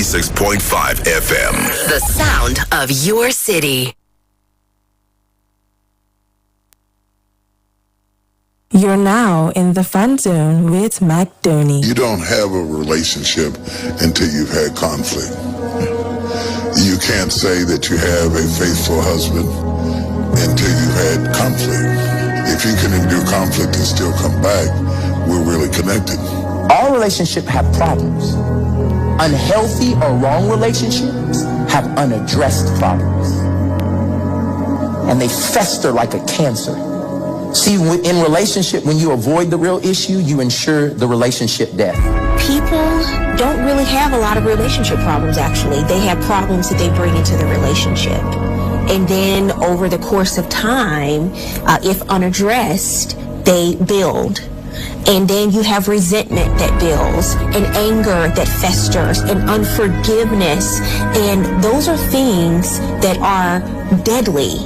96.5 FM. The sound of your city. You're now in the fun zone with Mac Doney. You don't have a relationship until you've had conflict. You can't say that you have a faithful husband until you've had conflict. If you can endure conflict and still come back, we're really connected. All relationships have problems. Unhealthy or wrong relationships have unaddressed problems. And they fester like a cancer. See, in relationship, when you avoid the real issue, you ensure the relationship death. People don't really have a lot of relationship problems, actually. They have problems that they bring into the relationship. And then over the course of time, if unaddressed, they build. And then you have resentment that builds, and anger that festers, and unforgiveness. And those are things that are deadly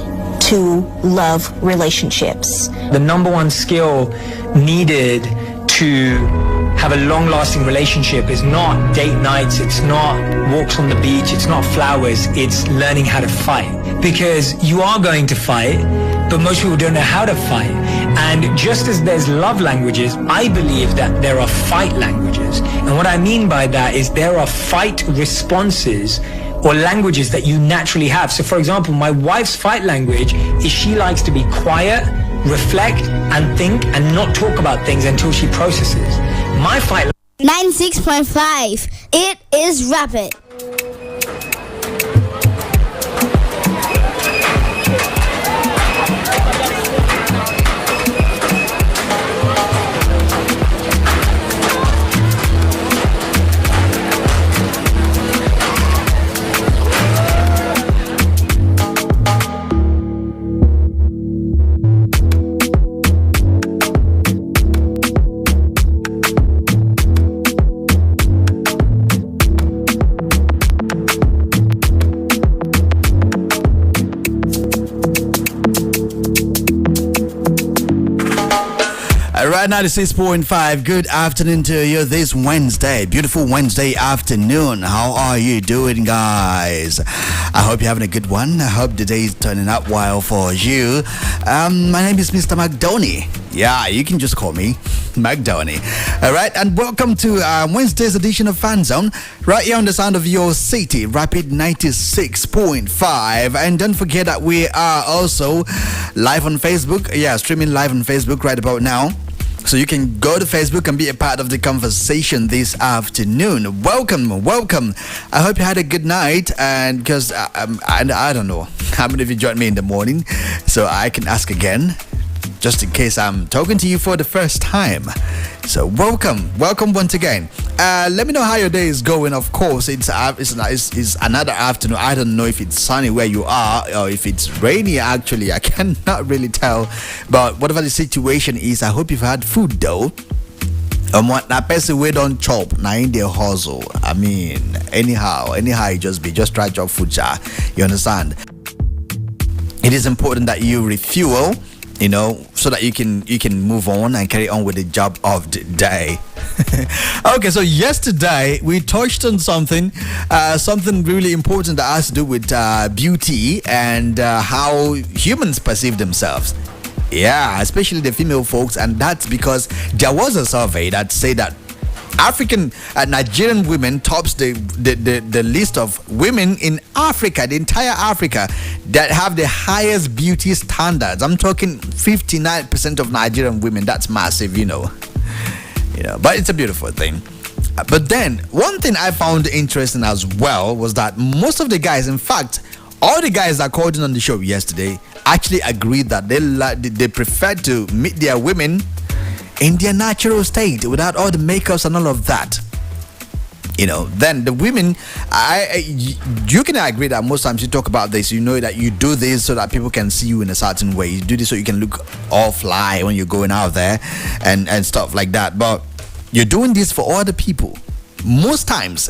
to love relationships. The number one skill needed to have a long-lasting relationship is not date nights, it's not walks on the beach, it's not flowers, it's learning how to fight. Because you are going to fight, but most people don't know how to fight. And just as there's love languages, I believe that there are fight languages. And what I mean by that is there are fight responses or languages that you naturally have. So for example, my wife's fight language is she likes to be quiet, reflect, and think, and not talk about things until she processes. My fight 96.5. It is Rapid. Right, 96.5. Good afternoon to you this Wednesday. Beautiful Wednesday afternoon. How are you doing, guys? I hope you're having a good one. I hope the day is turning out well for you. My name is Mr. McDoney. Yeah, you can just call me McDoney. All right, and welcome to Wednesday's edition of Fan Zone, right here on the sound of your city, Rapid 96.5. And don't forget that we are also live on Facebook. Yeah, streaming live on Facebook right about now. So you can go to Facebook and be a part of the conversation this afternoon. Welcome. I hope you had a good night, and because I don't know how many of you joined me in the morning, so I can ask again, just in case I'm talking to you for the first time. So welcome once again. Let me know how your day is going. Of course, it's another afternoon. I don't know if it's sunny where you are or if it's rainy. Actually, I cannot really tell. But whatever the situation is, I hope you've had food though. What that person we don't chop now in the hustle. I mean, anyhow, you just try to chop food, you understand? It is important that you refuel, you know, so that you can move on and carry on with the job of the day. Okay, so yesterday we touched on something really important that has to do with beauty and how humans perceive themselves. Yeah, especially the female folks, and that's because there was a survey that said that African Nigerian women tops the list of women in Africa, the entire Africa, that have the highest beauty standards. I'm talking 59% of Nigerian women. That's massive, you know. But it's a beautiful thing. But then one thing I found interesting as well was that most of the guys, in fact, all the guys that called in on the show yesterday actually agreed that they prefer to meet their women in their natural state without all the makeups and all of that. Then the women, you can agree that most times you talk about this, you know that you do this so that people can see you in a certain way. You do this so you can look all fly when you're going out there and stuff like that. But you're doing this for other people. Most times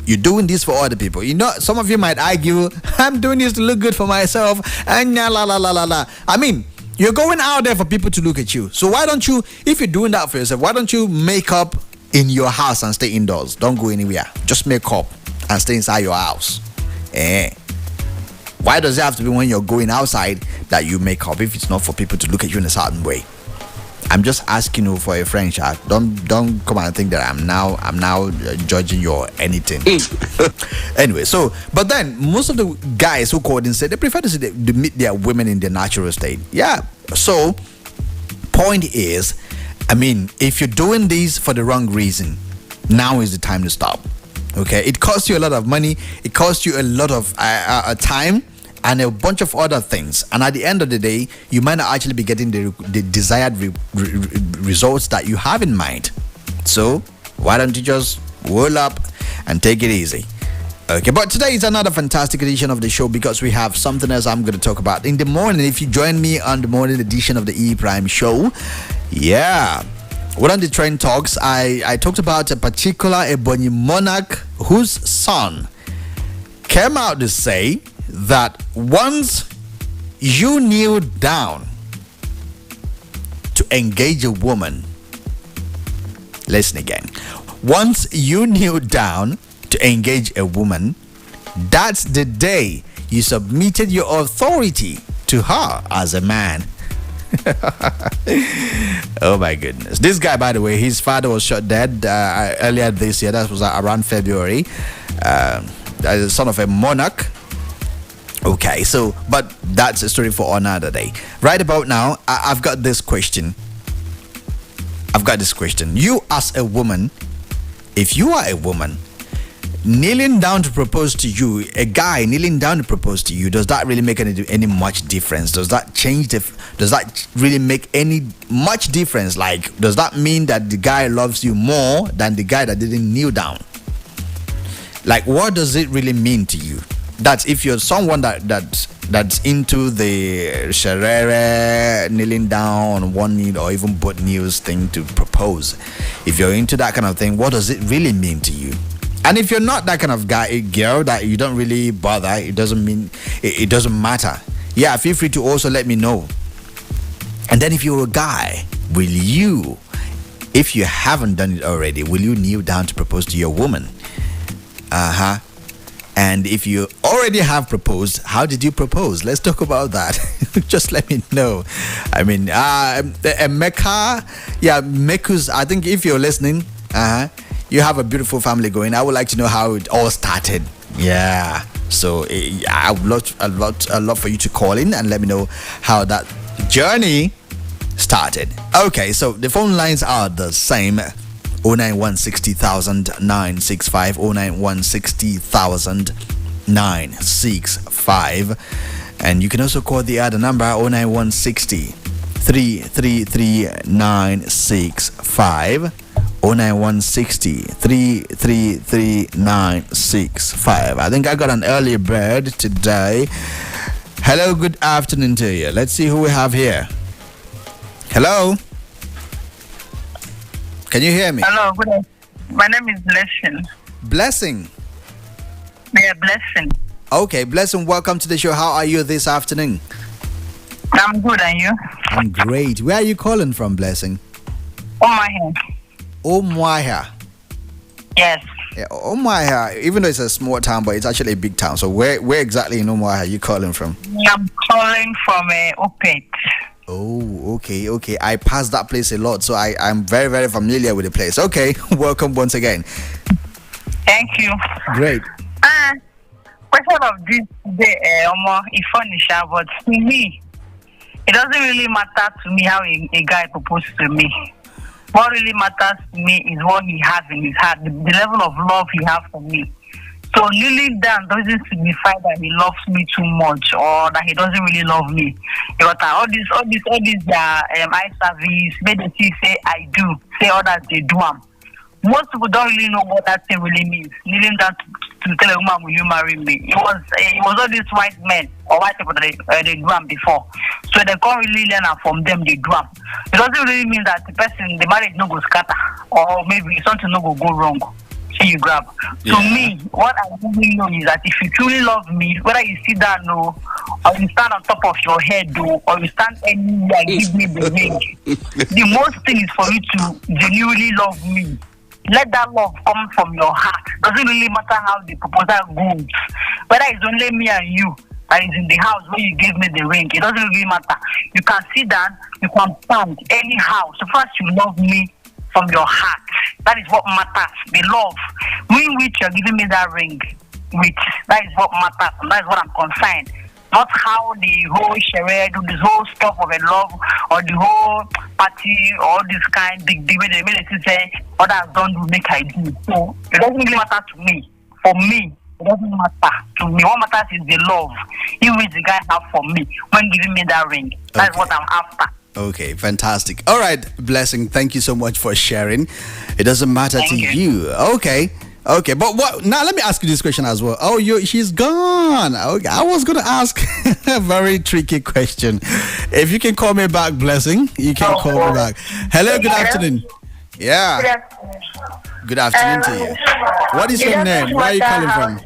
you're doing this for other people. Some of you might argue, I'm doing this to look good for myself and la la la la la. I mean, you're going out there for people to look at you. So why don't you, if you're doing that for yourself, why don't you make up in your house and stay indoors? Don't go anywhere. Just make up and stay inside your house? Why does it have to be when you're going outside that you make up if it's not for people to look at you in a certain way? I'm just asking you for a friend, chat. Don't come and think that I'm now judging you or anything. Anyway, so but then most of the guys who called in said they prefer to see they meet their women in their natural state. Yeah. So point is, I mean, if you're doing this for the wrong reason, now is the time to stop. Okay, it costs you a lot of money. It costs you a lot of time and a bunch of other things. And at the end of the day, you might not actually be getting the desired results that you have in mind. So why don't you just roll up and take it easy? Okay, but today is another fantastic edition of the show because we have something else I'm going to talk about in the morning. If you join me on the morning edition of the E Prime show, yeah, one of the trend talks, I talked about a particular Ebonyi monarch whose son came out to say that once you kneel down to engage a woman, listen again, once you kneel down to engage a woman, that's the day you submitted your authority to her as a man. Oh my goodness. This guy, by the way, his father was shot dead earlier this year. That was around February. Son of a monarch. Okay, so but that's a story for another day. Right about now, I've got this question. You as a woman, if you are a woman kneeling down to propose to you, a guy kneeling down to propose to you, does that really make any much difference? Does that change does that really make any much difference? Like, does that mean that the guy loves you more than the guy that didn't kneel down? Like, what does it really mean to you? That's if you're someone that's into the sharere, kneeling down on one knee or even both knees thing to propose. If you're into that kind of thing, what does it really mean to you? And if you're not that kind of girl that you don't really bother, it doesn't mean it doesn't matter. Yeah, feel free to also let me know. And then if you're a guy, will you, if you haven't done it already, will you kneel down to propose to your woman? And if you already have proposed, how did you propose? Let's talk about that. Just let me know. I mean, Mekus, I think if you're listening, you have a beautiful family going. I would like to know how it all started. Yeah. So I would love for you to call in and let me know how that journey started. Okay, so the phone lines are the same. 091 60,000 965 091 60,000 965, and you can also call the other number 091 60 333 965 091 60 333 965. I think I got an early bird today. Hello, good afternoon to you. Let's see who we have here. Hello. Can you hear me? Hello, good afternoon. My name is Blessing. Blessing? Yeah, Blessing. Okay, Blessing, welcome to the show. How are you this afternoon? I'm good, and you? I'm great. Where are you calling from, Blessing? Umuahia. Umuahia? Yes. Yeah, Umuahia, even though it's a small town, but it's actually a big town. So where exactly in Umuahia are you calling from? I'm calling from Opet. Oh, okay. I pass that place a lot, so I'm very, very familiar with the place. Okay, welcome once again. Thank you. Great. Question of this day, it's funny, but to me, it doesn't really matter to me how a guy proposes to me. What really matters to me is what he has in his heart, the level of love he has for me. So kneeling down doesn't signify that he loves me too much or that he doesn't really love me. But all these eye service, made the say I do, say others they do. Most people don't really know what that thing really means. Kneeling down to tell a woman, will you marry me? It was all these white men or white people that they do before. So they can't really learn from them, they do. It doesn't really mean that the marriage no go scatter or maybe something no go wrong. So you grab. Yeah. To me, what I really know is that if you truly love me, whether you sit down or you stand on top of your head or you stand anywhere, give me the ring. The most thing is for you to genuinely love me. let that love come from your heart. Doesn't really matter how the proposal goes. Whether it's only me and you that is in the house where you gave me the ring, it doesn't really matter. You can sit down, you can stand anyhow. So first you love me from your heart. That is what matters. The love in which you're giving me that ring with. That is what matters. And that is what I'm concerned. Not how the whole charade, this whole stuff of a love, or the whole party, or this kind big deal. They made it say, others don't do, make I do. So it doesn't really matter to me. For me, it doesn't matter to me. What matters is the love in which the guy have for me when giving me that ring. That's what I'm after. Okay, fantastic. All right, Blessing, thank you so much for sharing. It doesn't matter to you. Okay, but what? Now let me ask you this question as well. Oh, she's gone. Okay, I was gonna ask a very tricky question. If you can call me back, Blessing, you can call me back. Hello, good afternoon. Yeah. Good afternoon to you. What is your name? Where are you calling from?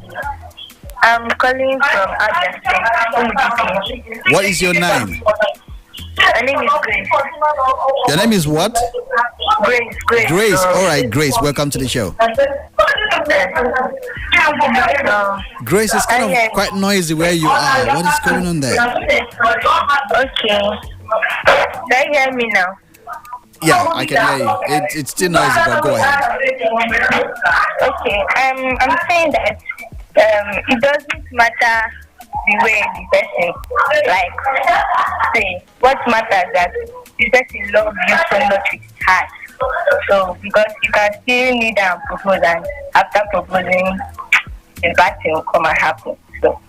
I'm calling from Argentina. What is your name? My name is Grace. Your name is what? Grace. Grace. All right, Grace. Welcome to the show. Grace, it's kind of quite noisy where you are. What is going on there? Okay. Can you hear me now? Yeah, I can hear you. It's still noisy, but go ahead. Okay. I'm saying that it doesn't matter the way the person say. What matters that the person loves you so much with his heart. So because you can still kneel down and propose, and after proposing, the bad thing will come and happen. So.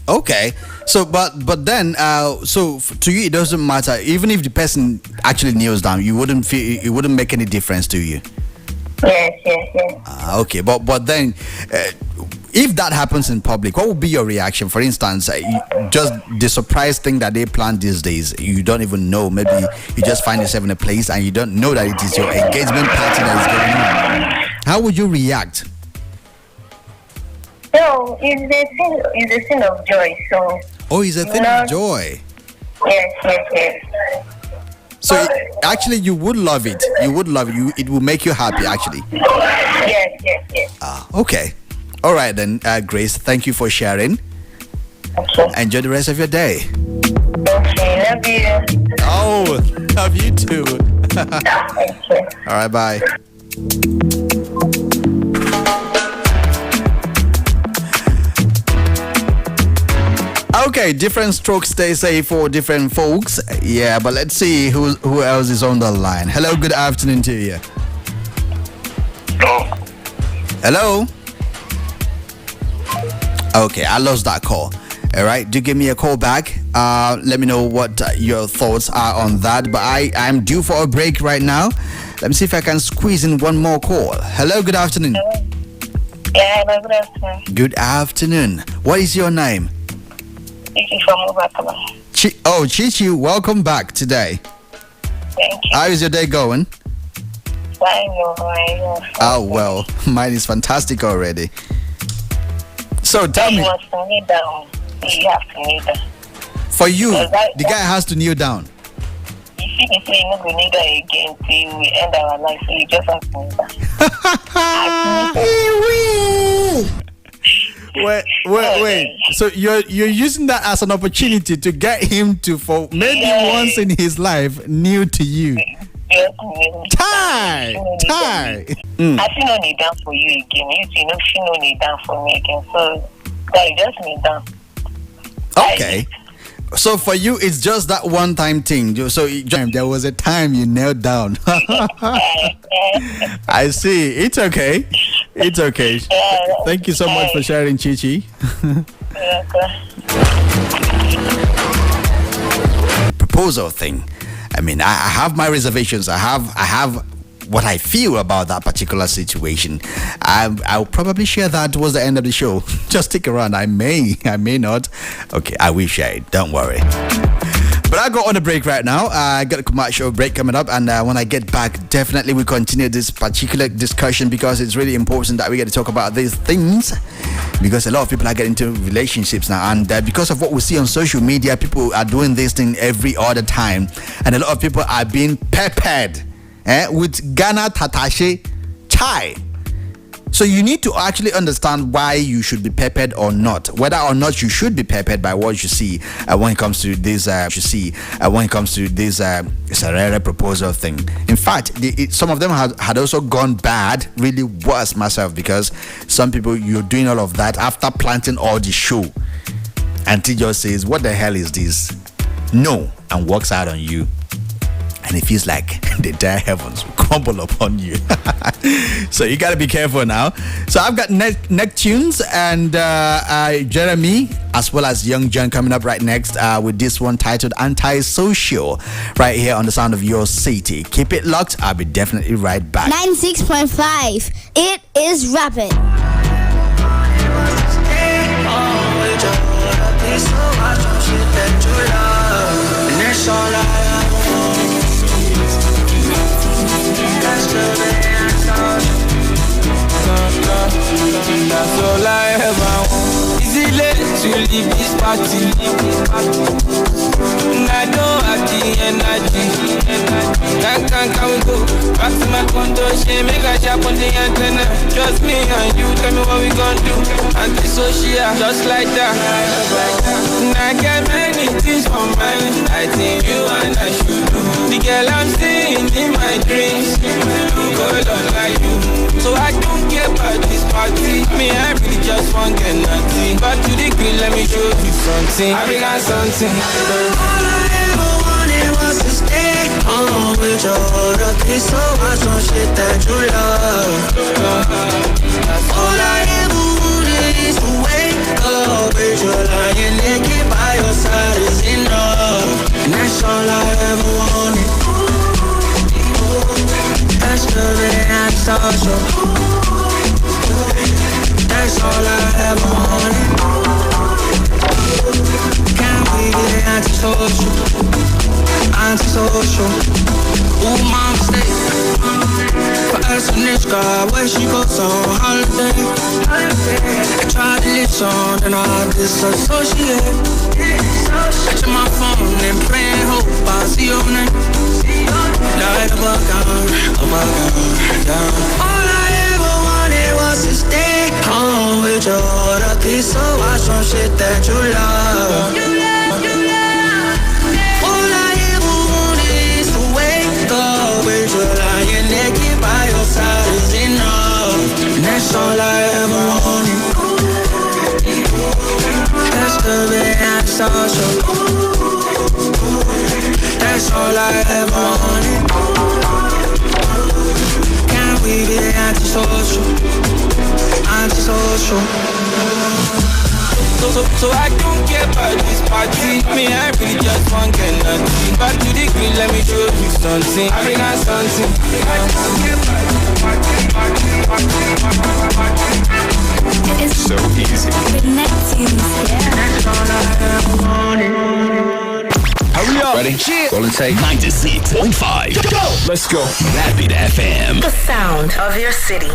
Okay, so but then to you it doesn't matter even if the person actually kneels down. You wouldn't feel it wouldn't make any difference to you. Yes. Okay, but then if that happens in public, what would be your reaction? For instance, just the surprise thing that they plan these days, you don't even know. Maybe you just find yourself in a place and you don't know that it is your engagement party that is going on. How would you react? No, it's a thing of joy. So. Oh, it's a thing of joy. Yes. So actually, you would love it. You would love it. It will make you happy, actually. Yes. Okay. All right then, Grace. Thank you for sharing. Okay. Enjoy the rest of your day. Okay. Love you. Oh, love you too. Okay. All right. Bye. Okay, different strokes they say for different folks. Yeah, but let's see who else is on the line. Hello, good afternoon to you. Hello. Okay, I lost that call. All right, do give me a call back. Let me know what your thoughts are on that. But I'm due for a break right now. Let me see if I can squeeze in one more call. Hello, good afternoon. Yeah, good afternoon. Good afternoon. What is your name? Chichi from Ubakaba. Chichi, welcome back today. Thank you. How is your day going? Fine. Oh, well, mine is fantastic already. So tell me. You have to kneel down. For you, the guy has to kneel down. If you say you will kneel down again till we end our life, so you just have to kneel down. Wait. So you're using that as an opportunity to get him to, for maybe once in his life, kneel to you. Tie. I feel no kneel down for you again. You know, she no kneel down for me again. So, just kneel down. Okay. So for you, it's just that one-time thing. So there was a time you knelt down. I see. It's okay. It's okay. Thank you so much for sharing, Chichi. Proposal thing. I mean, I have my reservations. I have what I feel about that particular situation. I'll probably share that towards the end of the show. Just stick around. I may not. Okay, I will share it. Don't worry. But I got on a break right now. I got a commercial break coming up, and when I get back, definitely we continue this particular discussion because it's really important that we get to talk about these things. Because a lot of people are getting into relationships now, and because of what we see on social media, people are doing this thing every other time, and a lot of people are being peppered with Ghana Tatache chai. So you need to actually understand why you should be peppered or not, whether or not you should be peppered by what you see when it comes to this. Serere proposal thing. In fact, some of them had also gone bad, really worse myself, because some people, you're doing all of that after planting all the show, and he just says, "What the hell is this?" No, and walks out on you. And it feels like the dire heavens will crumble upon you. So you gotta be careful now. So I've got Neptunes and Jeremy, as well as Young John, coming up right next with this one titled Antisocial, right here on the Sound of Your City. Keep it locked. I'll be definitely right back. 96.5. It is Rapid. That's all I ever want. Is it late to leave this party? And I don't have the energy. Can we go back to my condo? She make a shop on the antenna. Just me and you, tell me what we gon' do. Antisocial, just like that. And I get many things for mine. I think you and I should do. The girl I'm seeing in my dreams, look all like you. So I don't care about this party. Me, I really just want get nothing. But to the green, let me show you something. I got something. All I ever wanted was to stay home with your other kiss. So much on shit that you love. All I ever wanted is to wake up with your lying naked by your side is enough. And that's all I ever wanted. That's the way I saw you. That's all I ever wanted. Can we get antisocial? Antisocial. Ooh, mom, stay. For us in this car, where she goes on holiday. I tried to listen and I disassociate. I check my phone and pray and hope I see your name. Light above down. All I ever wanted was to stay home with your other kiss. So watch some shit that you love. All I ever wanted is to wake up with you lying naked by your side is enough. And that's all I ever wanted. That's the way I saw you. That's all I ever wanted. Can we be antisocial? Antisocial. So I don't care about this party. Me, I really just want get nothing. But to the green, let me show you something. I got something. It's so easy. With Neptunes, yeah. That's all I ever wanted. Hurry up. Ready? Roll and take 96.5. Go. Let's go. Rapid FM. The sound of your city.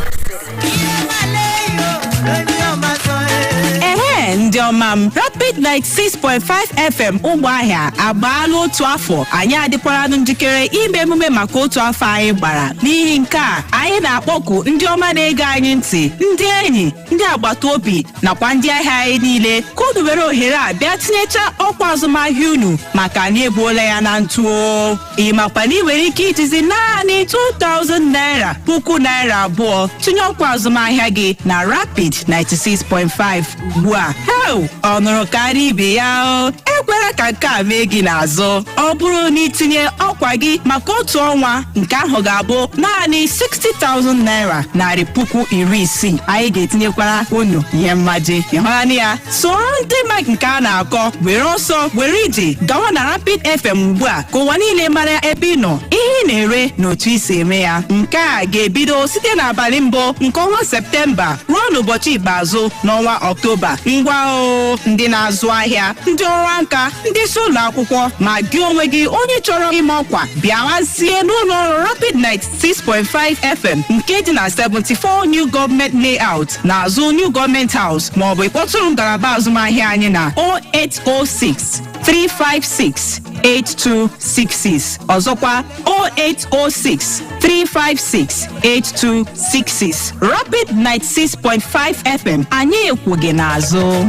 Ndị ọma Rapid 96.5 FM Ụmụahịa agbaala otu afọ. Anyị adịkwara njikere ime emume maka otu afọ anyị gbara. N'ihi nke a, anyị na-akpọku ndị ọma na-ege anyị ntị, ndị enyi, ndị agbata obi nakwa ndị ahịa anyị niile ka unu were ohere a bịa tinyecha ọkwa azụmahịa unu maka anyị ebuola ya na ntụo. Ịmakwa na ị nwere ike itizi naanị 2,000 naira, puku naira abụọ tinye ọkwa azụmahịa gị na Rapid 96.5 ugbu a. Heo, ọ nụrụ karịa ibe ya o. Ekwela ka nke a mee gị n'azụ. Ọ bụrụ na itinye ọkwa gị maka otu ọnwa, nke ahụ ga-abụ naanị 60,000 naira, narị puku 60. Anyị ga-etinyekwara unu ihe mmaji. Ịhụnanị ya, soro ndị Mike nke a na-akọ, were ọsọ, were ije, gawa na Rapid FM ugbu a ka ụwa niile mara ebe ị nọ, ihe ị na-ere na otu isi eme ya. Nke a ga-ebido site n'abalị mbụ nke ọnwa Septemba ruo n'ụbọchị ikpeazụ n'ọnwa Ọktoba. Ngwa o, ndị na-azụ ahịa, ndị ọrụ aka, ndị isi ụlọ akwụkwọ, ma gị onwe gị onye chọrọ ime ọkwa, bịawazie n'ụlọ ọrụ Rapid 96.5 FM nke dị na 74 New Government Layout n'azụ New Government House, ma ọ bụ ịkpọtụrụ ngalaba azụmahịa anyị na 0806 356 8266 ọzọkwa 0806 356 8266 Rapid 96.5 FM anyị ekwu gị n'azụ.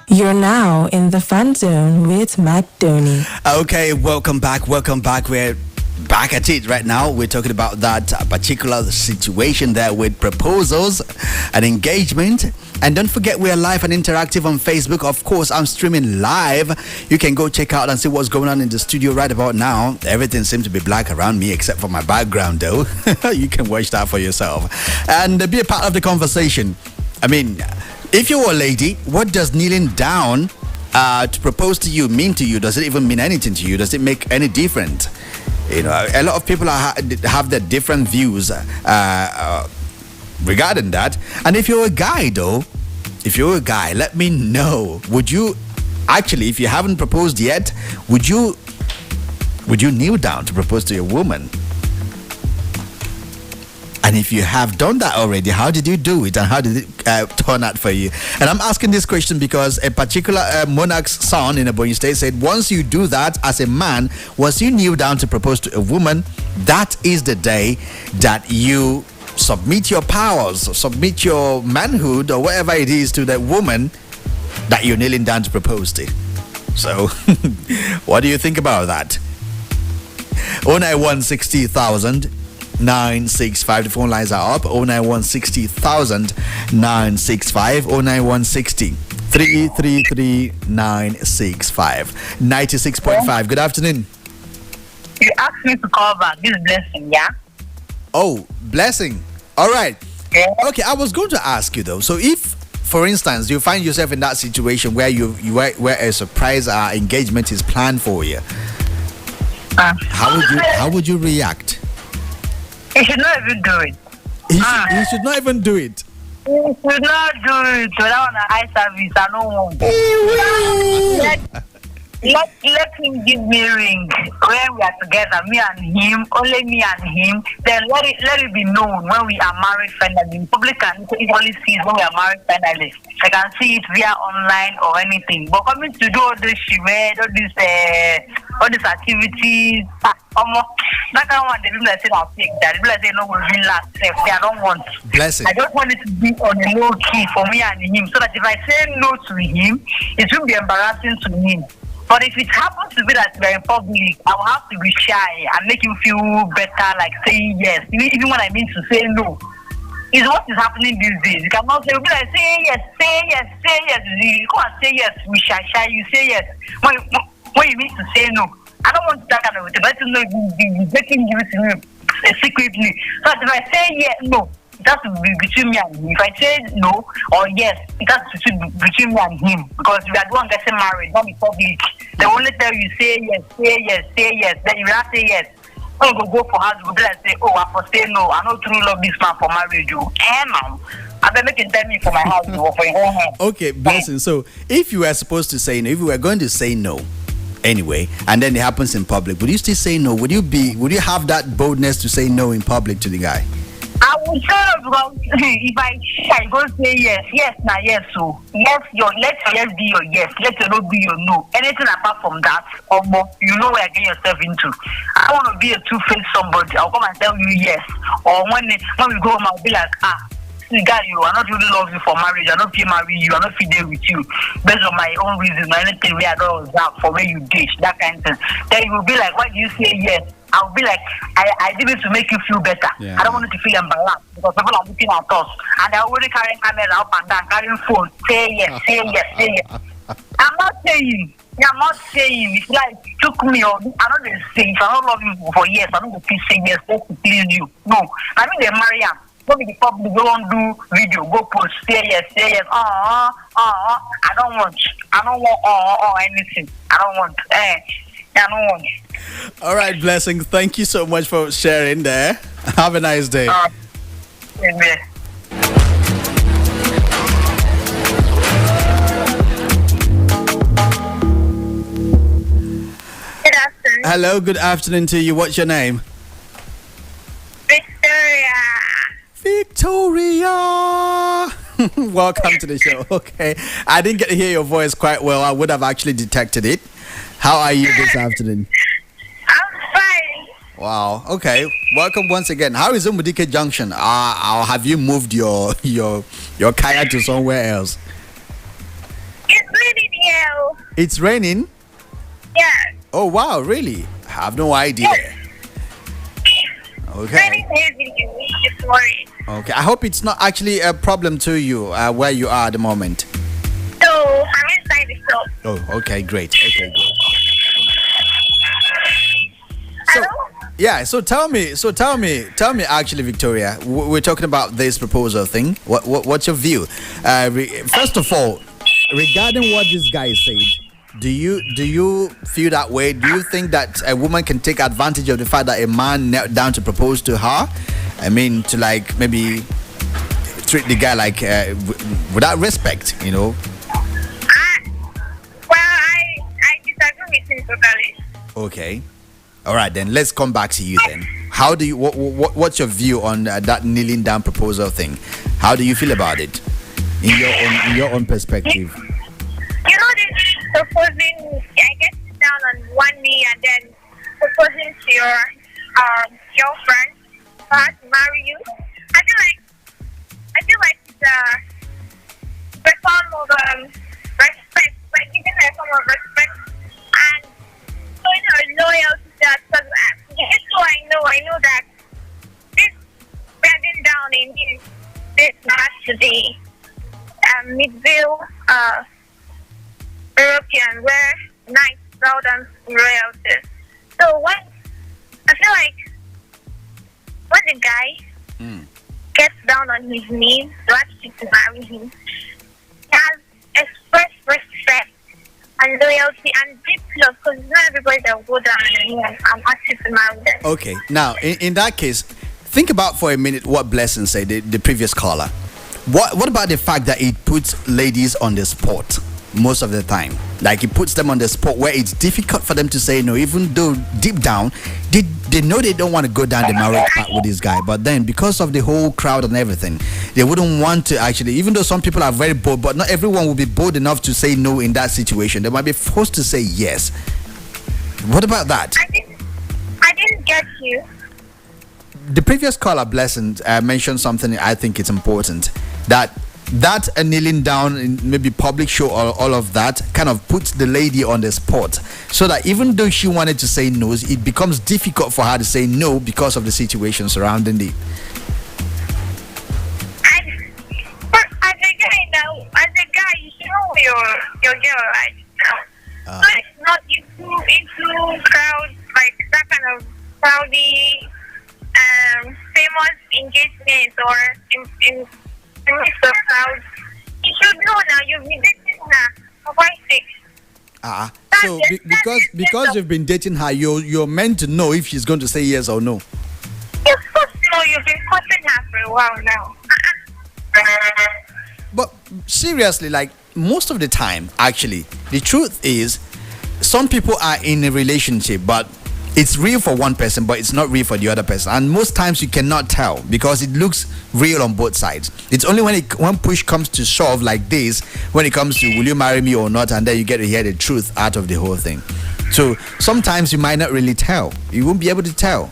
You're now in the fun zone with Matt Doney. Okay, welcome back. We're back at it right now. We're talking about that particular situation there with proposals and engagement. And don't forget, we are live and interactive on Facebook. Of course, I'm streaming live. You can go check out and see what's going on in the studio right about now. Everything seems to be black around me except for my background, though. You can watch that for yourself and be a part of the conversation. I mean, if you're a lady, what does kneeling down to propose to you mean to you? Does it even mean anything to you? Does it make any difference? You know, a lot of people have their different views regarding that. And if you're a guy, though, let me know. Would you actually, if you haven't proposed yet, would you kneel down to propose to a woman? And if you have done that already, how did you do it and how did it turn out for you? And I'm asking this question because a particular monarch's son in Ebonyi State said, once you do that as a man, once you kneel down to propose to a woman, that is the day that you submit your powers, submit your manhood or whatever it is to that woman that you're kneeling down to propose to. So, what do you think about that? 091 60,000 965. The phone lines are up. 091 60,000 965. 091 60 333 965. 96.5. Good afternoon. You asked me to call back. This is Blessing, yeah? Oh, Blessing. All right. Yeah. Okay, I was going to ask you though. So if, for instance, you find yourself in that situation where where a surprise engagement is planned for you, how would you react? He should not even do it. He should not even do it. He should not do it. Without an eye service, I don't want. Let him give me a ring when we are together, me and him, only me and him. Then let it be known when we are married finally. Public can equally see it when we are married finally. I can see it via online or anything. But coming to do all this shit, all these activities, that kind of one, the people that say I'll take that. The people that say no, we'll be last step. I don't want. Blessing. I just want it to be on a low key for me and him, so that if I say no to him, it will be embarrassing to him. But if it happens to be that we're in public, I will have to be shy and make him feel better, like saying yes. Even when I mean to say no. It's what is happening these days. You cannot say, be like, say yes, say yes, say yes. You can't say yes, we shy, you say yes. When you mean to say no. I don't want that kind of thing. But no, you're making you to me secretly. So if I say yes, no, it has to be between me and him. If I say no or yes, it has to be between me and him. Because we are the one getting married, not in public. They only tell you say yes, say yes, say yes. Then you will not say yes. When you go for house, you go and say, oh, I for say no. I don't truly love this man for marriage. Now, I've been making tell me for my house or for your own house. Okay, Blessing. So if you were supposed to say no, if you were going to say no anyway, and then it happens in public, would you still say no? Would you have that boldness to say no in public to the guy? I would say no, because if I go say yes, now yes, so yes, let your yes be your yes, let your no be your no. Anything apart from that, or more, you know where you're getting yourself into. I don't want to be a two-faced somebody. I'll come and tell you yes, or when we go home, I'll be like, guy, I not really love you for marriage. I not feel marry you. I not feel there with you based on my own reasons or anything where I don't observe for where you date, that kind of thing. Then you will be like, why do you say yes? I'll be like, I did it to make you feel better. Yeah. I don't want you to feel embarrassed because people are looking at us and they're already carrying camera up and down, carrying phone. Say yes, say yes, say yes. I'm not saying. It's like took me or I don't say if I don't love you for yes, I don't go please say yes just to please you. No, I mean they marry him. Go be the public, go on do video, go post, say yes. I don't want anything. I don't want. All right, Blessing. Thank you so much for sharing there. Have a nice day. Amen. Good afternoon. Hello, good afternoon to you. What's your name? Victoria. Victoria. Welcome to the show. Okay. I didn't get to hear your voice quite well. I would have actually detected it. How are you this afternoon? I'm fine. Wow. Okay. Welcome once again. How is Umudike Junction? Or have you moved your kaya to somewhere else? It's raining here. It's raining? Yeah. Oh wow, really? I have no idea. Okay. Raining heavy this morning. Okay. I hope it's not actually a problem to you where you are at the moment. So I'm inside the shop. Oh, okay, great. Okay, good. So, yeah, so tell me, actually, Victoria, we're talking about this proposal thing. What's your view? First of all, regarding what this guy said, do you feel that way? Do you think that a woman can take advantage of the fact that a man knelt down to propose to her? I mean, to like maybe treat the guy like without respect, you know? I disagree with him totally. Okay. All right, then let's come back to you then. How do you what's your view on that kneeling down proposal thing? How do you feel about it in your own perspective? You know, this proposing, I guess, down on one knee and then proposing to your girlfriend for her to marry you. I feel like it's a form of respect, like giving her a form of respect and showing her loyalty. That because just so I know that this bending down in this has to be Midville European where nice southern royalty. So when I feel like when the guy gets down on his knees to ask you to marry him, he has expressed respect and loyalty and deep love, because not everybody that will go down and ask you to marry them. Okay, now in that case, think about for a minute what Blessing said, the previous caller. What about the fact that it puts ladies on the spot most of the time? Like it puts them on the spot where it's difficult for them to say no, even though deep down they know they don't want to go down the marriage path with this guy, but then because of the whole crowd and everything, they wouldn't want to actually, even though some people are very bold, but not everyone will be bold enough to say no in that situation. They might be forced to say yes. What about that? I didn't get you. The previous caller, Blessing, mentioned something I think it's important, that kneeling down in maybe public show or all of that kind of puts the lady on the spot, so that even though she wanted to say no, it becomes difficult for her to say no because of the situation surrounding it. But as a guy, you should know your girl right now. So it's not into crowds, like that kind of crowdy, famous engagement or in the midst of crowds. You should know now. You've been dating her for 5 6. So because you've been dating her, you're meant to know if she's going to say yes or no. You're supposed to know. You've been courting her for a while now. But seriously, like most of the time, actually, the truth is, some people are in a relationship, but it's real for one person, but it's not real for the other person. And most times you cannot tell because it looks real on both sides. It's only when push comes to shove like this, when it comes to will you marry me or not, and then you get to hear the truth out of the whole thing. So sometimes you might not really tell. You won't be able to tell.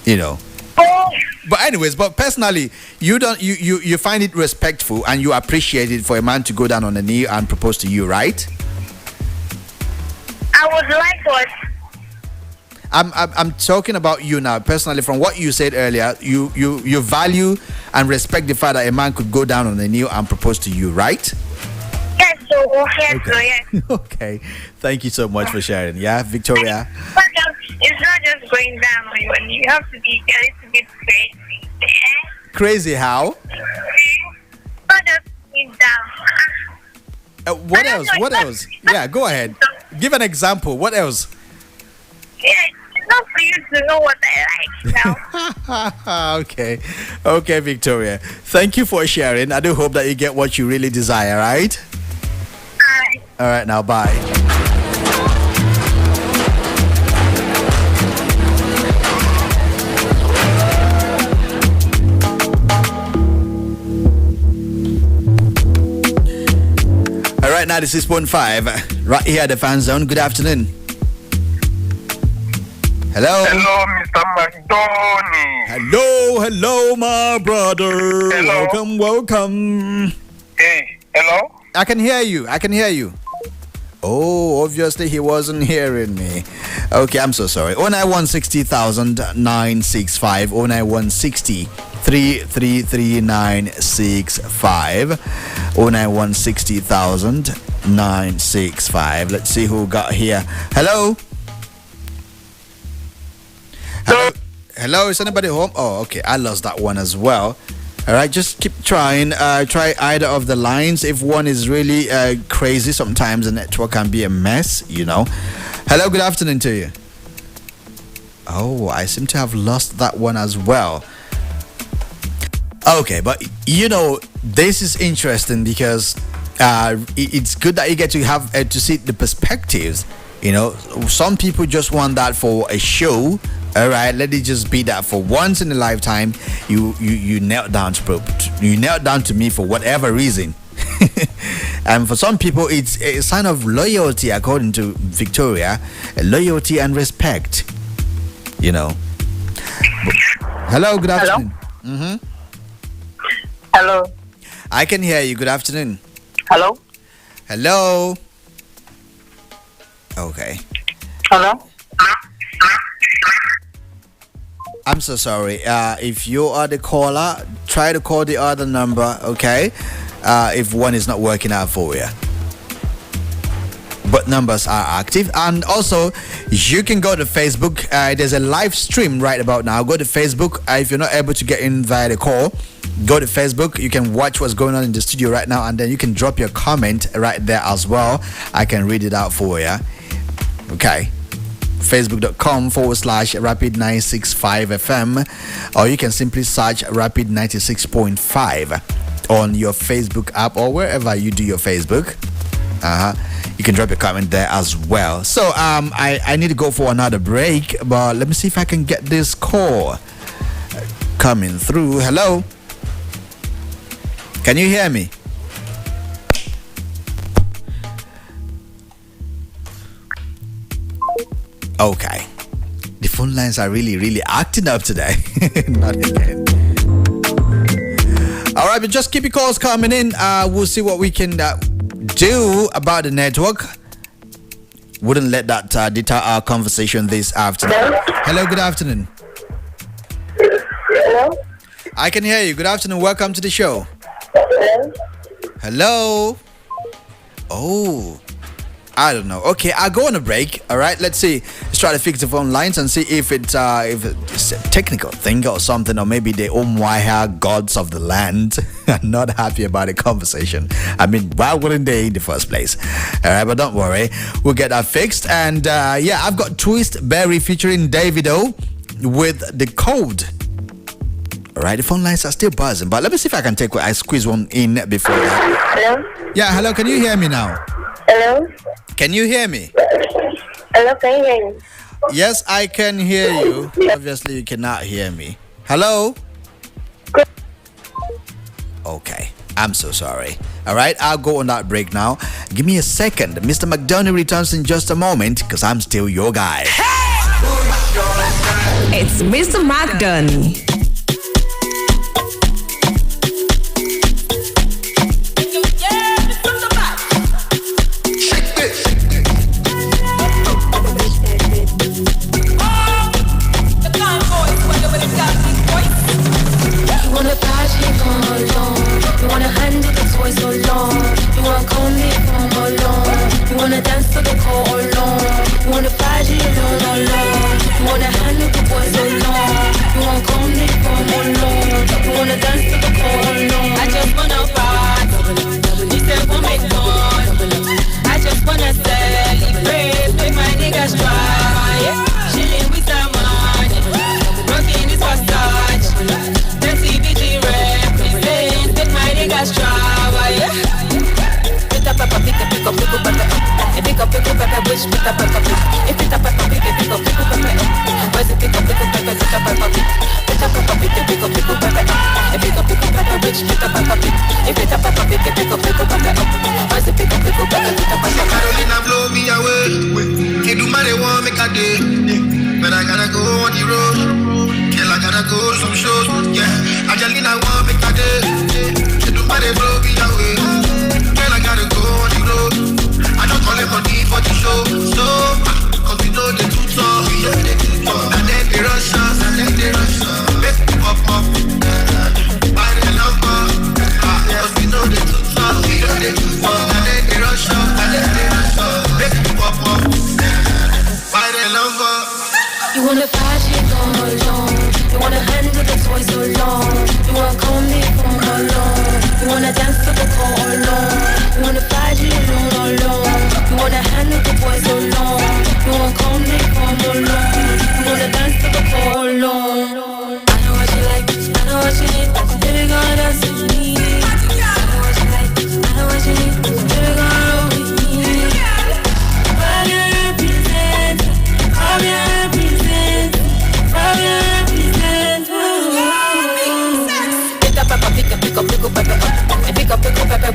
You know. But anyways, but personally, you find it respectful and you appreciate it for a man to go down on a knee and propose to you, right? I would like what? I'm talking about you now personally. From what you said earlier, you value and respect the fact that a man could go down on a knee and propose to you, right? Yes, yes. Okay. Thank you so much for sharing. Yeah, Victoria. But it's not just going down on your knee. You have to be a little bit crazy. Crazy how? Not just going down. What else? Yeah, go ahead. Give an example. What else? Yeah, it's not for you to know what I like now. Okay, Victoria. Thank you for sharing. I do hope that you get what you really desire, right? All right, now bye. right, 96.5, right here at the Fan Zone. Good afternoon. Hello. Hello, Mr. McDonald. Hello, my brother. Hello. Welcome. Hey, hello? I can hear you. Oh, obviously he wasn't hearing me. Okay, I'm so sorry. 09160,965, 09160,333,965, 09160,965. Let's see who got here. Hello? Hello, is anybody home? Oh, okay, I lost that one as well. All right, just keep trying. Try either of the lines. If one is really crazy, sometimes the network can be a mess, you know. Hello, good afternoon to you. Oh, I seem to have lost that one as well. Okay, but you know, this is interesting because it's good that you get to have to see the perspectives. You know, some people just want that for a show. All right, let it just be that for once in a lifetime, you knelt down to me for whatever reason. And for some people, it's a sign of loyalty, according to Victoria, loyalty and respect. You know. Hello, good afternoon. Hello. Hello. I can hear you. Good afternoon. Hello. Hello. Okay. Hello. I'm so sorry. If you are the caller, try to call the other number, okay? If one is not working out for you. But numbers are active. And also, you can go to Facebook. There's a live stream right about now. Go to Facebook. If you're not able to get in via the call, go to Facebook. You can watch what's going on in the studio right now. And then you can drop your comment right there as well. I can read it out for you. Okay. Facebook.com/Rapid965FM, or you can simply search Rapid 96.5 on your Facebook app or wherever you do your Facebook. You can drop your comment there as well. So I need to go for another break, but let me see if I can get this call coming through. Hello, can you hear me? Okay. The phone lines are really acting up today. Not again. All right, but just keep your calls coming in. We'll see what we can do about the network. Wouldn't let that deter our conversation this afternoon. Hello, good afternoon. Hello? I can hear you. Good afternoon. Welcome to the show. Hello? Oh, I don't know. Okay, I'll go on a break. All right, let's see. Let's try to fix the phone lines and see if it's a technical thing or something, or maybe the Omwaiha gods of the land are not happy about the conversation. I mean, why wouldn't they in the first place? All right, but don't worry, we'll get that fixed. And yeah, I've got Twist Berry featuring Davido with The Code. All right, the phone lines are still buzzing, but let me see if I can squeeze one in before that. Hello? Yeah, hello, can you hear me now? Hello? Can you hear me? Hello, can you hear me? Yes, I can hear you. Obviously, you cannot hear me. Hello? Okay, I'm so sorry. All right, I'll go on that break now. Give me a second. Mr. McDonald returns in just a moment because I'm still your guy. It's Mr. McDonald. So long, you wanna call me from alone. You wanna dance to the call alone. You wanna party alone. You wanna handle the boys alone. You wanna call me from alone. You wanna dance to the call alone. I just wanna party. You said we'll make fun. I just wanna celebrate. Make my niggas try. Chilling with someone. Rocking this Versace. The CBG represents. Make my niggas try. If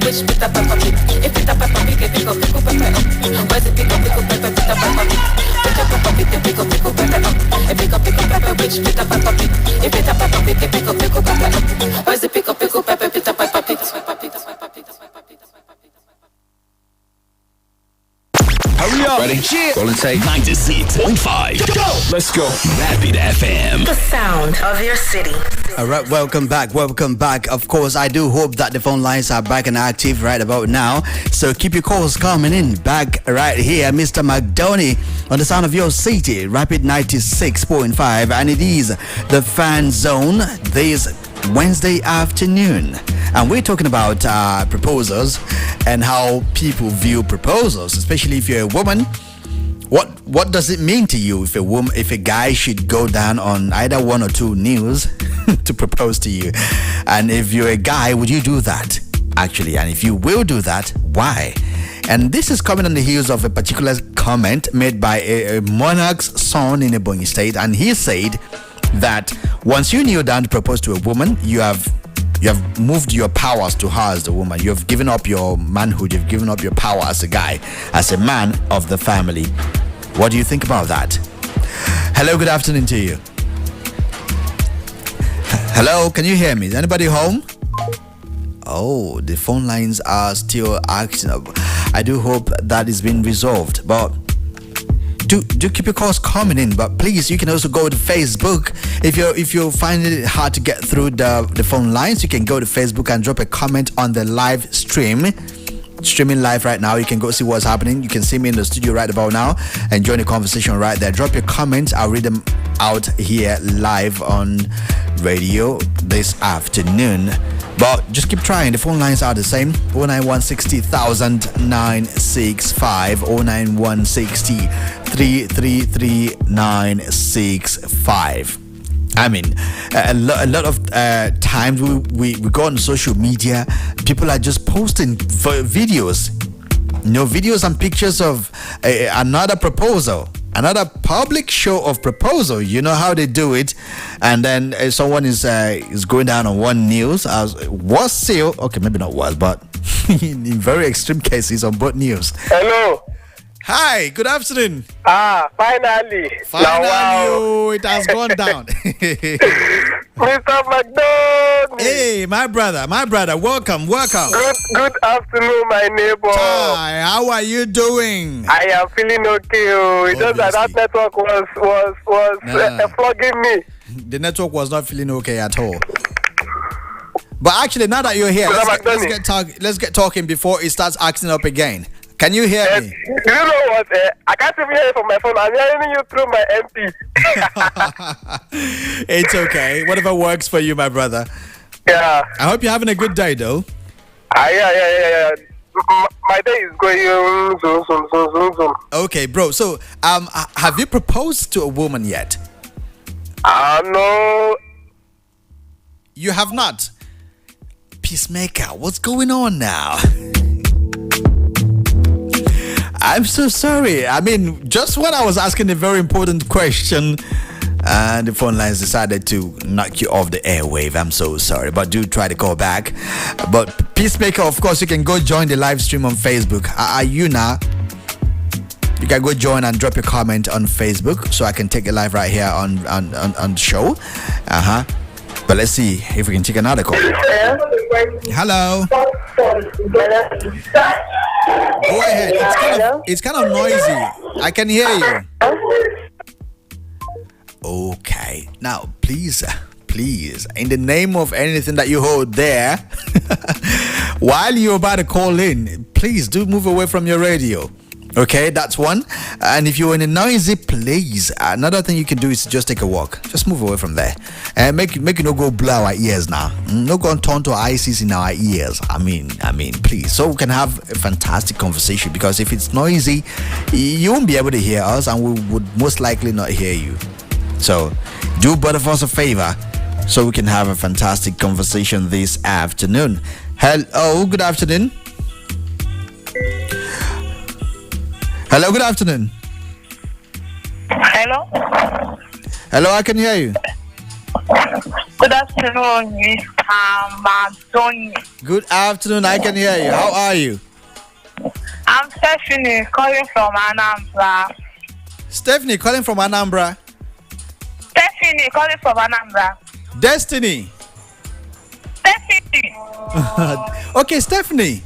which bit of pepper pig? If it a pepper pig, it pick up pepper up. Where's it pick up pepper, bit of pepper pig? Bit of pepper pig, it pick up pepper up. It pick up pepper, which bit of pepper pig? If it a pepper pig, it pick up pepper up. Where's it pick up pepper, bit of pepper pig? Hurry up. Ready? Golden State 96.5. Go. Let's go. Rapid FM. The sound of your city. All right, welcome back. Of course, I do hope that the phone lines are back and active right about now. So keep your calls coming in. Back right here, Mr. McDoney on the sound of your city, Rapid 96.5, and it is the Fan Zone this Wednesday afternoon, and we're talking about proposals and how people view proposals, especially if you're a woman. What does it mean to you if a guy should go down on either one or two news to propose to you? And if you're a guy, would you do that actually? And if you will do that, why? And this is coming on the heels of a particular comment made by a monarch's son in Ebonyi State, and he said that once you kneel down to propose to a woman, you have moved your powers to her as the woman. You have given up your manhood. You've given up your power as a guy, as a man of the family. What do you think about that? Hello, good afternoon to you. Hello, can you hear me? Is anybody home? Oh, the phone lines are still acting up. I do hope that is being resolved, but do keep your calls coming in. But please, you can also go to Facebook. If you're finding it hard to get through the phone lines, you can go to Facebook and drop a comment on the live stream. Streaming live right now. You can go see what's happening. You can see me in the studio right about now and join the conversation right there. Drop your comments. I'll read them out here live on radio this afternoon. But just keep trying. The phone lines are the same. 09160 965, 09160 333 965. I mean, a lot of times we go on social media, people are just posting videos, videos and pictures of another proposal, another public show of proposal. You know how they do it, and then someone is going down on one news. Was still okay, maybe not was, but in very extreme cases on both news. Hello. Hi, good afternoon. Finally. Oh, it has gone down. Mr. McDonald. Hey, my brother, welcome. Good afternoon, my neighbor. Hi, how are you doing? I am feeling okay. It's just that network was flogging me. The network was not feeling okay at all. But actually, now that you're here, let's get talking before it starts acting up again. Can you hear me? You know what? I can't even hear you from my phone. I'm hearing you through my MP. It's okay. Whatever works for you, my brother. Yeah. I hope you're having a good day, though. Yeah. My day is going zoom. Okay, bro. So, have you proposed to a woman yet? No. You have not? Peacemaker, what's going on now? I'm so sorry. I mean, just when I was asking a very important question, and the phone lines decided to knock you off the airwave. I'm so sorry, but do try to call back. But Peacemaker, of course, you can go join the live stream on Facebook. Are you now? You can go join and drop your comment on Facebook, so I can take it live right here on the show. But let's see if we can take another call. Hello. Go ahead. It's kind of noisy. I can hear you. Okay. Now, please, in the name of anything that you hold there, while you're about to call in, please do move away from your radio. Okay, that's one. And if you're in a noisy place, another thing you can do is just take a walk. Just move away from there. And make you no go blow our ears now. No go and turn to ISIS in our ears. I mean, please. So we can have a fantastic conversation, because if it's noisy, you won't be able to hear us, and we would most likely not hear you. So do both of us a favor so we can have a fantastic conversation this afternoon. Hello, good afternoon. Hello, good afternoon. Hello? Hello, I can hear you. Good afternoon, Mr. Madoni. Good afternoon. I can hear you. How are you? I'm Stephanie, calling from Anambra. Stephanie, calling from Anambra. Stephanie, calling from Anambra. Destiny. Stephanie. Okay, Stephanie.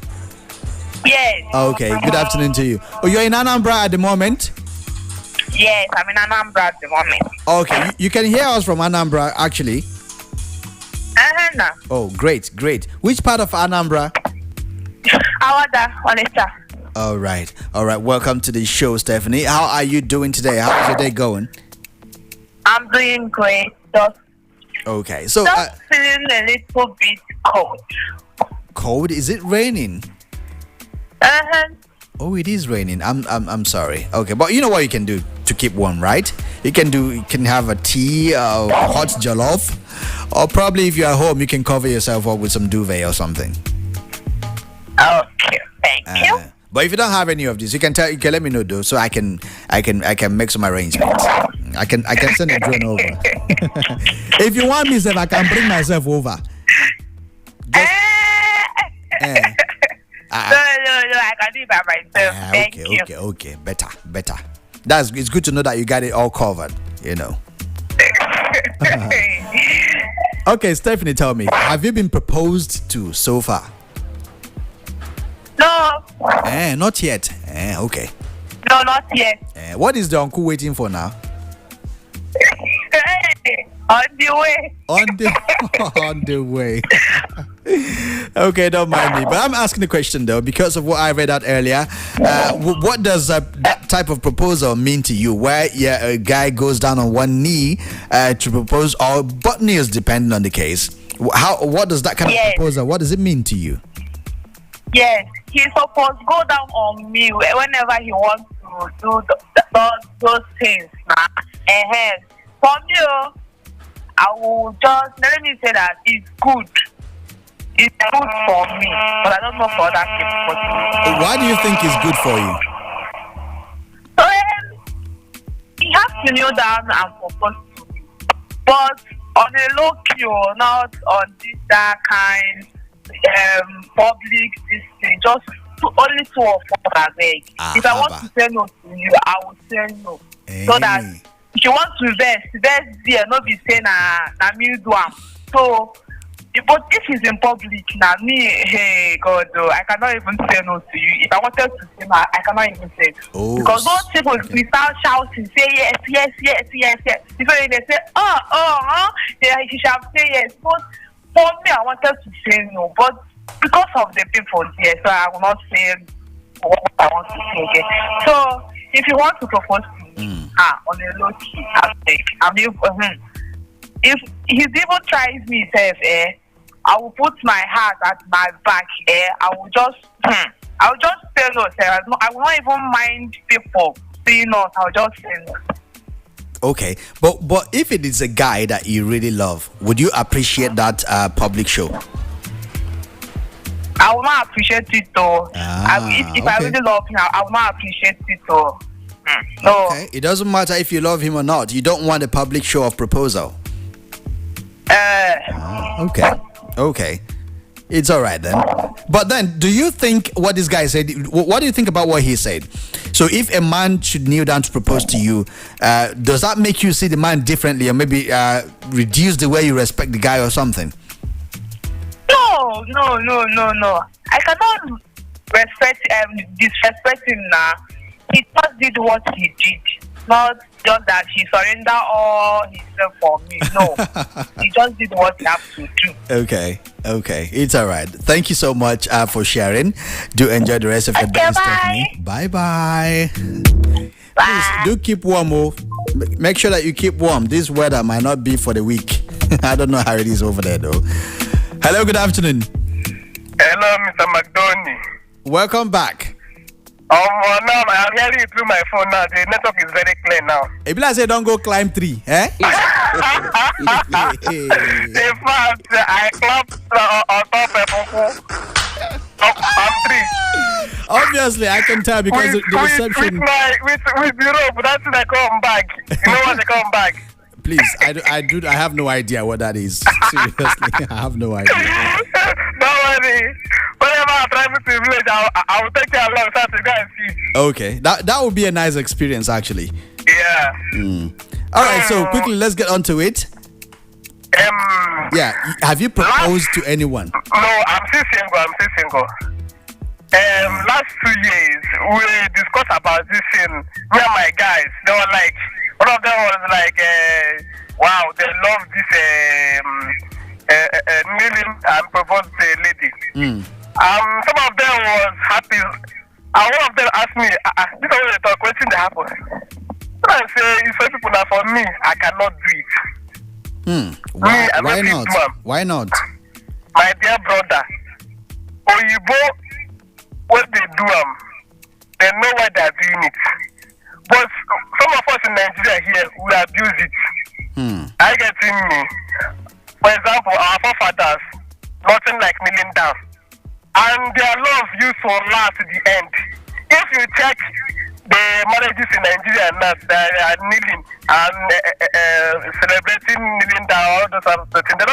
Yes. Okay, good afternoon to you. Oh, you're in Anambra at the moment? Yes, I'm in Anambra at the moment. Okay, you can hear us from Anambra, actually. No. Oh, great. Which part of Anambra? Awada, Onitsha. All right. Welcome to the show, Stephanie. How are you doing today? How is your day going? I'm doing great. Just okay. So feeling a little bit cold. Cold? Is it raining? Oh, it is raining. I'm sorry. Okay, but you know what you can do to keep warm, right? You can have a tea, hot jollof, or probably if you're at home, you can cover yourself up with some duvet or something. Okay, thank you. But if you don't have any of this, you can let me know though, so I can make some arrangements. I can send a drone over. If you want me, I can bring myself over. No, I can do it by myself. Thank you. Okay, better. It's good to know that you got it all covered, you know. Okay, Stephanie, tell me, have you been proposed to so far? No. Not yet. Okay. No, not yet. What is the uncle waiting for now? On the way. On the way. Okay, don't mind me. But I'm asking the question though because of what I read out earlier. What does that type of proposal mean to you? Where a guy goes down on one knee to propose, or both knees, depending on the case. What does that kind of proposal? What does it mean to you? Yes, he's supposed to go down on me whenever he wants to do those things. For me, I will just let me say that it's good. It's good for me, but I don't know for other people. Why do you think it's good for you? He has to kneel down and propose to me, but on a low key, not on this that kind public this thing. Just only 2 or 4 are there. If I want to say no to you, I will say no. So that if you want to invest there, not be saying na me do am. So, but if it's in public, now me, hey God, I cannot even say no to you. If I wanted to say no, I cannot even say it. Because those people we start shouting, say yes. Before they say, he shall say yes. But for me, I wanted to say no, but because of the people here, so I will not say what I want to say again. So if you want to propose to me, on a low key, if he even tries me, says, I will put my heart at my back. I will just say no. I will not even mind people saying no. I will just say no. Okay, but if it is a guy that you really love, would you appreciate that public show? I will not appreciate it though. If I really love him, I will not appreciate it though. No. Okay, it doesn't matter if you love him or not. You don't want a public show of proposal. Okay. It's all right then. But then, do you think what this guy said? What do you think about what he said? So, if a man should kneel down to propose to you, does that make you see the man differently, or maybe reduce the way you respect the guy or something? No. I cannot disrespect him now. He just did what he did. Not just that he surrendered all himself for me. No. He just did what he had to do. Okay. It's all right. Thank you so much for sharing. Do enjoy the rest of your day, Stephanie. Bye. Please do keep warm. Make sure that you keep warm. This weather might not be for the week. I don't know how it is over there though. Hello, good afternoon. Hello, Mr. McDoney. Welcome back. Now I'm hearing it through my phone now. The network is very clear now. If I say don't go climb tree, In fact, I clapped on top of I'm tree. Obviously, I can tell because the reception. With the rope, that's when I come back. You know what I come back? please. I have no idea what that is. Seriously, I have no idea. Don't worry. Whenever I travel to the village, I will take you along so to go and see. Okay, that would be a nice experience, actually. Yeah. All right, so quickly, let's get on to it. Yeah, have you proposed to anyone? No, I'm still single. Last 2 years, we discussed about this thing. Me and my guys, they were like, one of them was like, wow, they love this kneeling and proposed to a lady. Some of them was happy. And one of them asked me, this is what they talk, what's in the happen? I say, it's for people that for me, I cannot do it. Why not? Why not? My dear brother, Oyibo, what they do, they know why they are doing it. But some of us in Nigeria here, we abuse it. I get me. For example, our forefathers, nothing like kneeling down. And their love used to last to the end. If you check the marriages in Nigeria now, they are kneeling and celebrating kneeling down, all those other things. They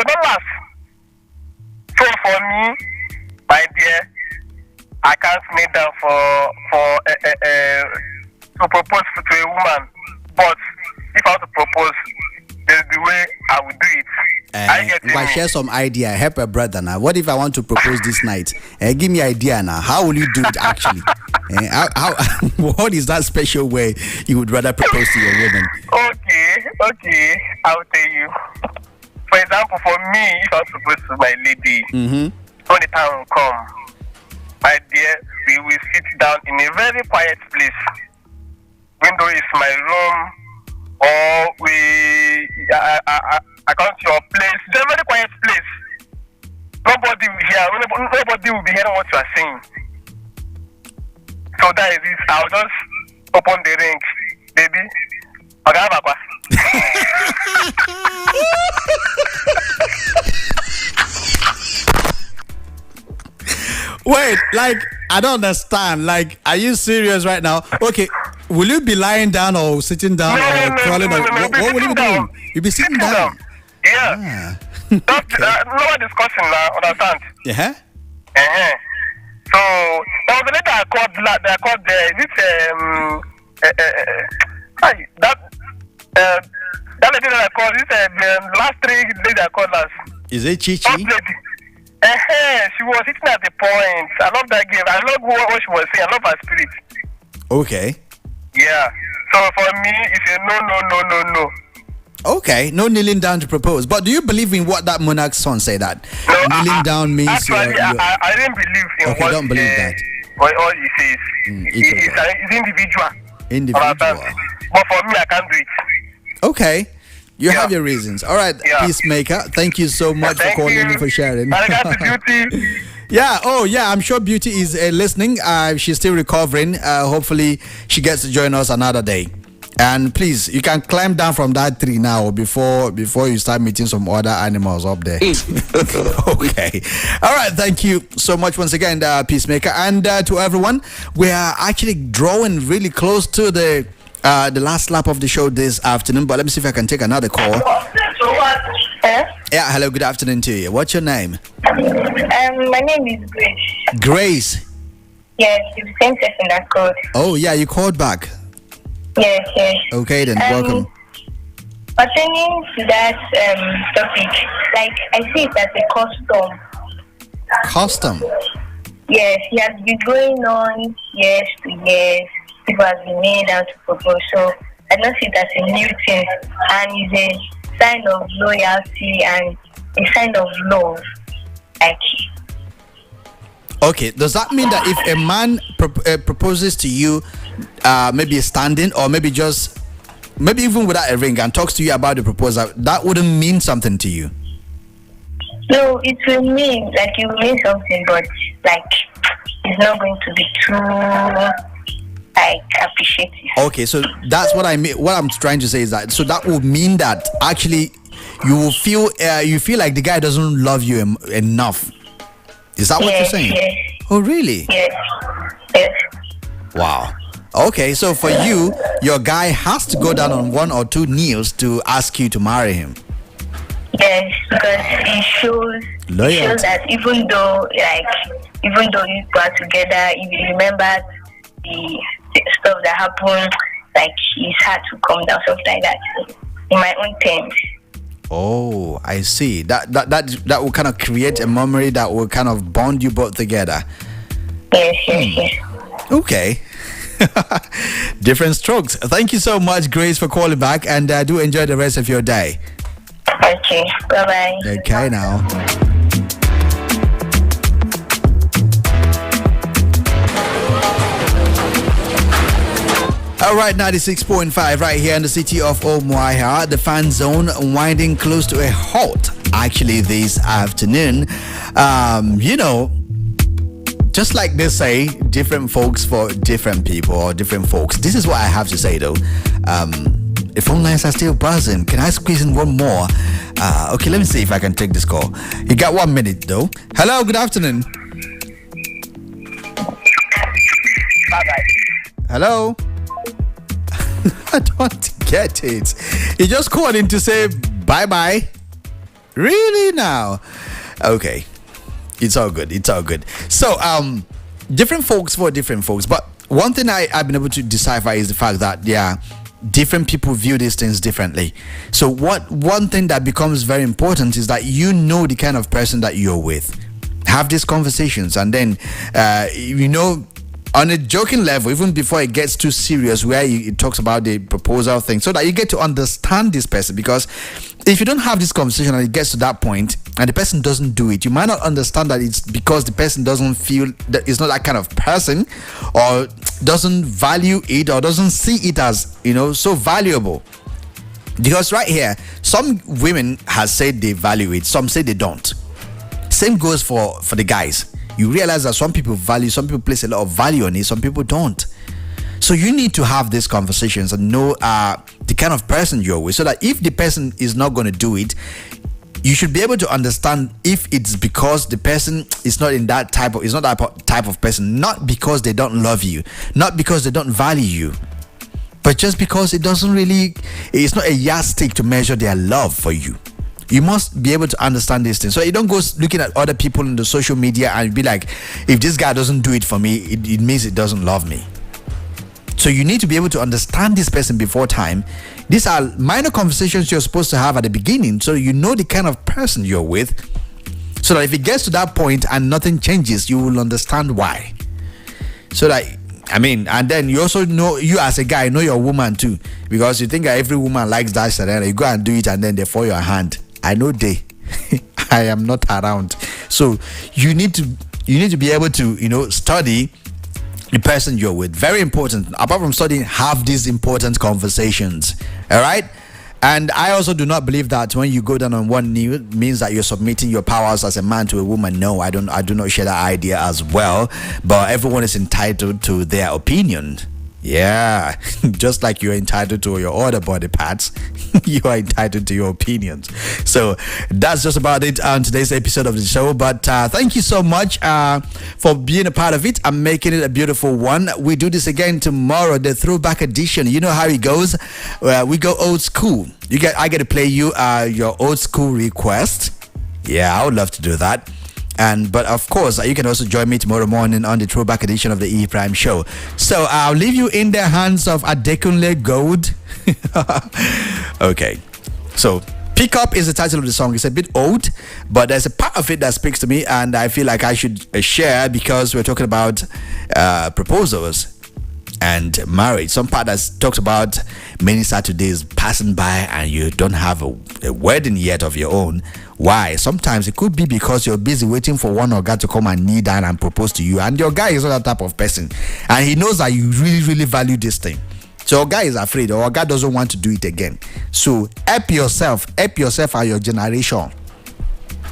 don't last. So for me, my dear, I can't kneel down to propose to a woman. But if I want to propose, there's the way I will do it. If I share some idea, help a brother now. What if I want to propose this night? Give me idea now. How will you do it actually? What is that special way you would rather propose to your woman? Okay, I will tell you. For example, for me, if I propose to my lady, when the time will come, my dear, we will sit down in a very quiet place. Window is my room, or I come to your place. It's a very quiet place. Nobody will hear. Nobody will be hearing what you are saying. So that is it. I'll just open the ring, baby. Okay, Papa. Wait, like, I don't understand. Like, are you serious right now? Okay, will you be lying down or sitting down or crawling? What will you be doing? You'll be sitting down. Yeah. No discussion now, understand? Yeah. So there was a lady I called that lady that I called, the last 3 ladies I called last. Is it Chichi? She was sitting at the point. I love that girl. I love what she was saying. I love her spirit. Okay. Yeah. So for me, it's a no. Okay, no kneeling down to propose. But do you believe in what that monarch's son said that kneeling down means? Actually, I didn't believe in what. Okay, don't believe that. What all he says. It's individual. But for me, I can't do it. Okay. You have your reasons. All right, Peacemaker. Thank you so much for calling and for sharing. Beauty. Yeah. Oh, yeah. I'm sure Beauty is listening. She's still recovering. Hopefully, she gets to join us another day. And please, you can climb down from that tree now before you start meeting some other animals up there. Okay. All right. Thank you so much once again, Peacemaker, and to everyone. We are actually drawing really close to the last lap of the show this afternoon. But let me see if I can take another call. Yeah. Hello. Good afternoon to you. What's your name? My name is Grace. Grace. Yes, it's the same person that called. Oh yeah, you called back. Yes. Okay then, welcome. Pertaining to that topic, like I see it as a custom. Custom? Yes, it has been going on years to years. People have been made out to propose. So I don't see it as a new thing, and it's a sign of loyalty and a sign of love. Like. Okay, does that mean that if a man proposes to you, maybe standing or maybe even without a ring and talks to you about the proposal, that wouldn't mean something to you? No, it will mean something, but like it's not going to be too appreciative. Okay, so that's what I mean. What I'm trying to say is that that would mean that actually you feel like the guy doesn't love you enough. Is that what you're saying? Yes. Oh, really? Yes. Wow. Okay, so for you, your guy has to go down on 1 or 2 knees to ask you to marry him. Yes, because it shows that even though you are together, if you remember the stuff that happened, like it's hard to come down, stuff like that. In my own terms. Oh, I see. That will kind of create a memory that will kind of bond you both together. Yes. Okay. Different strokes. Thank you so much, Grace, for calling back, and do enjoy the rest of your day. Okay, bye-bye. Okay, now. All right, 96.5 right here in the city of Umuahia. The fan zone winding close to a halt actually this afternoon. Just like they say, different folks for different people or different folks. This is what I have to say though. The phone lines are still buzzing. Can I squeeze in one more? Okay, let me see if I can take this call. You got 1 minute though. Hello, good afternoon. Bye-bye. Hello. I don't get it. You just called in to say bye-bye. Really now? Okay. It's all good. So, different folks for different folks. But one thing I've been able to decipher is the fact that, different people view these things differently. So one thing that becomes very important is that you know the kind of person that you're with. Have these conversations, and then, on a joking level, even before it gets too serious, where it talks about the proposal thing, so that you get to understand this person. Because if you don't have this conversation and it gets to that point and the person doesn't do it, you might not understand that it's because the person doesn't feel that it's not that kind of person, or doesn't value it, or doesn't see it as so valuable. Because right here, some women have said they value it, some say they don't. Same goes for the guys. You realize that some people place a lot of value on it, some people don't. So you need to have these conversations and know the kind of person you're with, so that if the person is not going to do it, you should be able to understand if it's because the person is not that type of person, not because they don't love you, not because they don't value you, but just because it's not a yardstick to measure their love for you. You must be able to understand these things. So you don't go looking at other people in the social media and be like, if this guy doesn't do it for me, it means it doesn't love me. So you need to be able to understand this person before time. These are minor conversations you're supposed to have at the beginning, so you know the kind of person you're with, so that if it gets to that point and nothing changes, you will understand why. So that, and then you also know, you as a guy know your woman too, because you think that every woman likes that, and you go and do it and then they fall your hand. I know I am not around. So you need to be able to study the person you're with. Very important. Apart from studying, have these important conversations. All right. And I also do not believe that when you go down on one knee, it means that you're submitting your powers as a man to a woman. No, I do not share that idea as well. But everyone is entitled to their opinion. Yeah, just like you're entitled to your other body parts, you are entitled to your opinions. So that's just about it on today's episode of the show. But thank you so much for being a part of it and making it a beautiful one. We do this again tomorrow, the throwback edition. You know how it goes. We go old school. I get to play you your old school request. Yeah, I would love to do that. But of course, you can also join me tomorrow morning on the throwback edition of the E Prime Show. So I'll leave you in the hands of Adekunle Gold. Okay, so Pick Up is the title of the song. It's a bit old, but there's a part of it that speaks to me, and I feel like I should share, because we're talking about proposals and marriage. Some part that talks about many Saturdays passing by and you don't have a wedding yet of your own. Why? Sometimes it could be because you're busy waiting for one guy to come and kneel down and propose to you, and your guy is not that type of person, and he knows that you really, really value this thing. So your guy is afraid, or your guy doesn't want to do it again. So help yourself and your generation.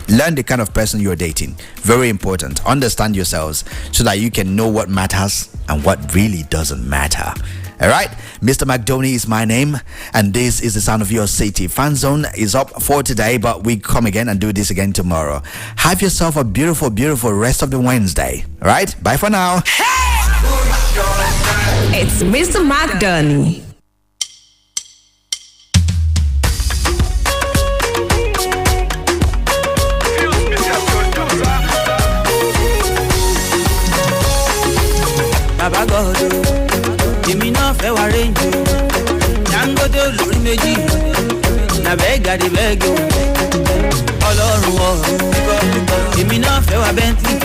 Learn the kind of person you're dating. Very important. Understand yourselves so that you can know what matters and what really doesn't matter. All right, Mr. McDoney is my name, and this is the sound of your city. Fan Zone is up for today, but we come again and do this again tomorrow. Have yourself a beautiful, beautiful rest of the Wednesday. All right, bye for now. Hey! It's Mr. Mark Dunny. Baba God, èmi náà fẹ́ wá rẹ́ǹjì o. Dangote olórí méjì, na bẹ́ẹ̀gà dé bẹ́ẹ̀gì o. Ọlọ́run ọ̀run, èmi náà fẹ́ wá Bentley.